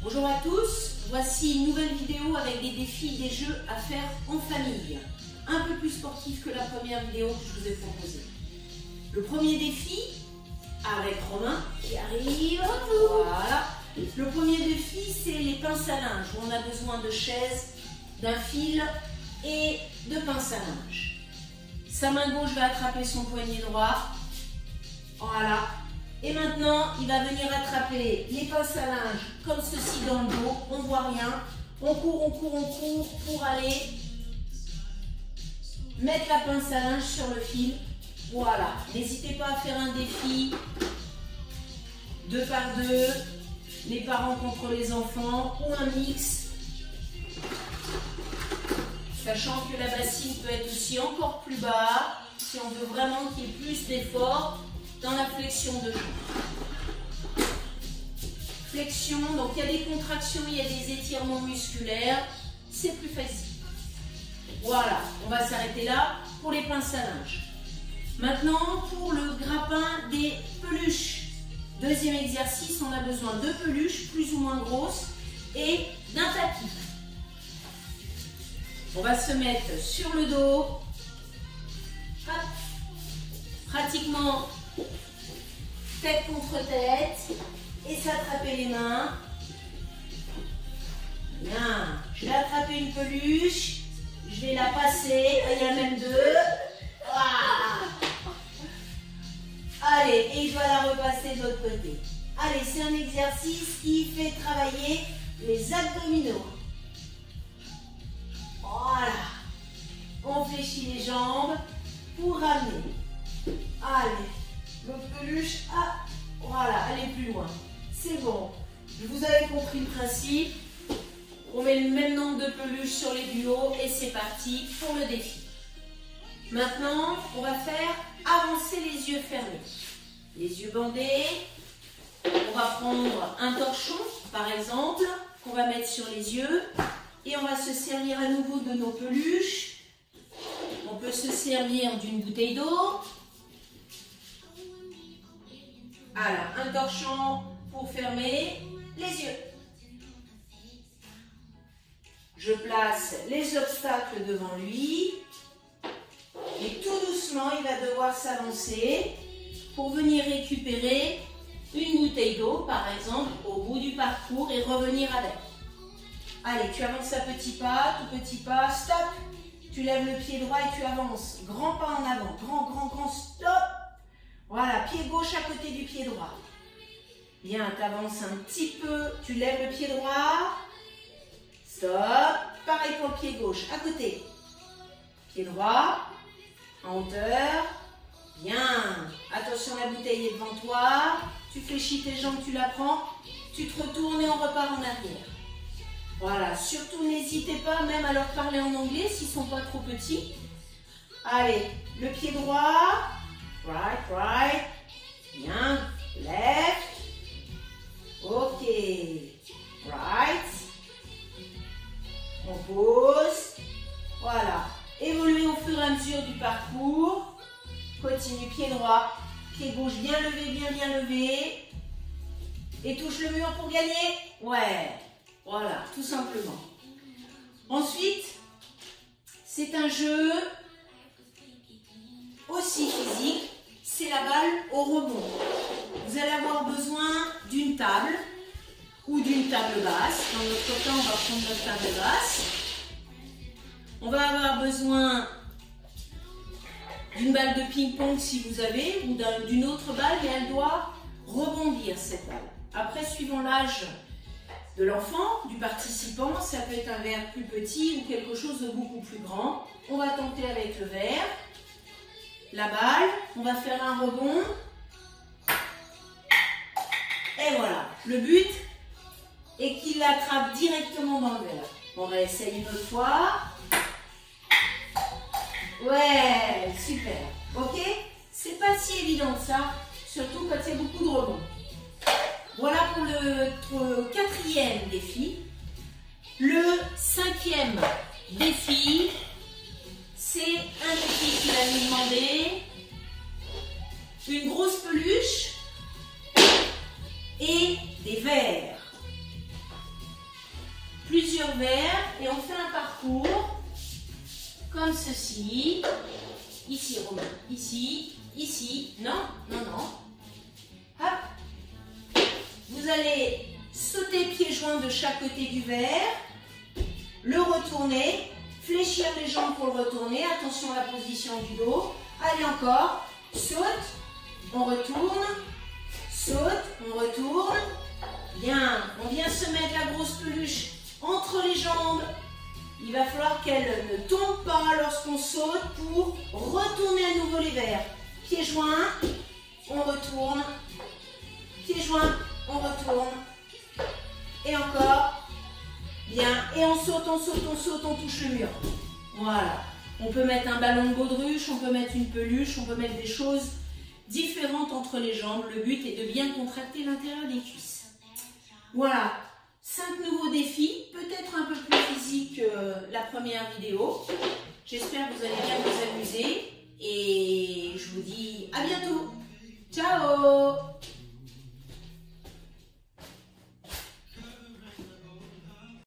Bonjour à tous, voici une nouvelle vidéo avec des défis, des jeux à faire en famille. Un peu plus sportif que la première vidéo que je vous ai proposée. Le premier défi, avec Romain qui arrive. Voilà. Le premier défi, c'est les pinces à linge, où on a besoin de chaises, d'un fil et de pinces à linge. Sa main gauche va attraper son poignet droit. Voilà. Et maintenant, il va venir attraper les pinces à linge comme ceci dans le dos. On ne voit rien. On court, on court, on court pour aller mettre la pince à linge sur le fil. Voilà. N'hésitez pas à faire un défi 2 par 2, les parents contre les enfants ou un mix. Sachant que la bassine peut être aussi encore plus bas si on veut vraiment qu'il y ait plus d'effort dans la flexion de jambe. Flexion, donc il y a des contractions, il y a des étirements musculaires, c'est plus facile. Voilà, on va s'arrêter là pour les pinces à linge. Maintenant, pour le grappin des peluches. Deuxième exercice, on a besoin de peluches plus ou moins grosses et d'un tapis. On va se mettre sur le dos, hop, pratiquement tête contre tête et s'attraper les mains. Bien, je vais attraper une peluche, je vais la passer, il y en a même 2. Ah. Allez, et je vais la repasser de l'autre côté. Allez, c'est un exercice qui fait travailler les abdominaux. Voilà. On fléchit les jambes pour ramener. Allez, l'autre peluche, ah, voilà, allez plus loin. C'est bon. Vous avez compris le principe. On met le même nombre de peluches sur les duos et c'est parti pour le défi. Maintenant, on va faire avancer les yeux fermés. Les yeux bandés. On va prendre un torchon, par exemple, qu'on va mettre sur les yeux. Et on va se servir à nouveau de nos peluches. On peut se servir d'une bouteille d'eau. Voilà, un torchon pour fermer les yeux. Je place les obstacles devant lui. Et tout doucement, il va devoir s'avancer pour venir récupérer une bouteille d'eau, par exemple, au bout du parcours et revenir avec. Allez, tu avances à petits pas, tout petit pas, stop. Tu lèves le pied droit et tu avances. Grand pas en avant, grand, stop. Voilà, pied gauche à côté du pied droit. Bien, tu avances un petit peu, tu lèves le pied droit. Stop. Pareil pour le pied gauche, à côté. Pied droit, en hauteur. Bien. Attention, la bouteille est devant toi. Tu fléchis tes jambes, tu la prends. Tu te retournes et on repart en arrière. Voilà, surtout n'hésitez pas même à leur parler en anglais s'ils ne sont pas trop petits. Allez, le pied droit. Right. Bien. Left. Ok. Right. On pose. Voilà. Évoluez au fur et à mesure du parcours. Continue, pied droit. Pied gauche bien levé. Et touche le mur pour gagner. Ouais. Voilà, tout simplement. Ensuite, c'est un jeu aussi physique. C'est la balle au rebond. Vous allez avoir besoin d'une table ou d'une table basse. Dans notre cas, on va prendre notre table basse. On va avoir besoin d'une balle de ping-pong si vous avez, ou d'une autre balle, mais elle doit rebondir, cette balle. Après, suivant l'âge de l'enfant, du participant, ça peut être un verre plus petit ou quelque chose de beaucoup plus grand. On va tenter avec le verre, la balle, on va faire un rebond. Et voilà, le but est qu'il l'attrape directement dans le verre. On réessaye une autre fois. Ouais, super. Ok? C'est pas si évident que ça, surtout quand il y a beaucoup de rebonds. Voilà pour le 4e défi. Le 5e défi, c'est un défi qu'il a nous demandé. Une grosse peluche et des verres. plusieurs verres et on fait un parcours comme ceci. Ici, Romain. Ici, ici. Non, non, non. Hop. Vous allez sauter pieds joints de chaque côté du verre, le retourner, fléchir les jambes pour le retourner. Attention à la position du dos. Allez encore. Saute, on retourne. Saute, on retourne. Bien, on vient se mettre la grosse peluche entre les jambes. Il va falloir qu'elle ne tombe pas lorsqu'on saute pour retourner à nouveau les verres. Pieds joints, on retourne. Pieds joints, on retourne. Et encore. Bien, et on saute, on saute, on saute, on touche le mur. Voilà. On peut mettre un ballon de baudruche, on peut mettre une peluche, on peut mettre des choses différentes entre les jambes. Le but est de bien contracter l'intérieur des cuisses. Voilà. 5 nouveaux défis, peut-être un peu plus physiques que la première vidéo. J'espère que vous allez bien vous amuser et je vous dis à bientôt. Ciao!